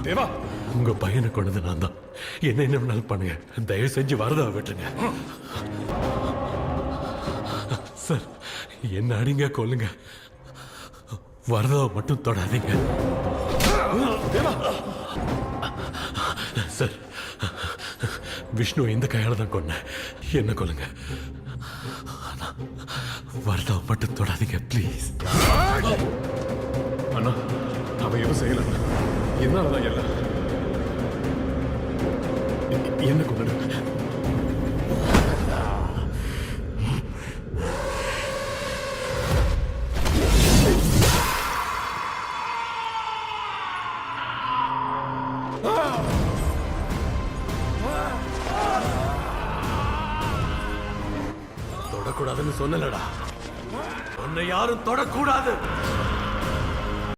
தேவா, உங்க பையனை கொண்டது நான் தான். என்ன வேணாலும் பண்ணுங்க, தயவு செஞ்சு வரதா விட்டுருங்க. சார், என்ன அடிங்க கொல்லுங்க, வரதாவை மட்டும் தொடாதீங்க. தேவா, சார், விஷ்ணு இந்த கையால தான் கொன்ன, என்ன கொல்லுங்க, வரதாவை மட்டும் தொடாதீங்க ப்ளீஸ். அண்ணா, அவன் எதுவும் செய்யல. என்னாலதான் எல்லாம். என்ன கொண்டு தொடக்கூடாதுன்னு சொன்னலடா, உன்னை யாரும் தொடக்கூடாது.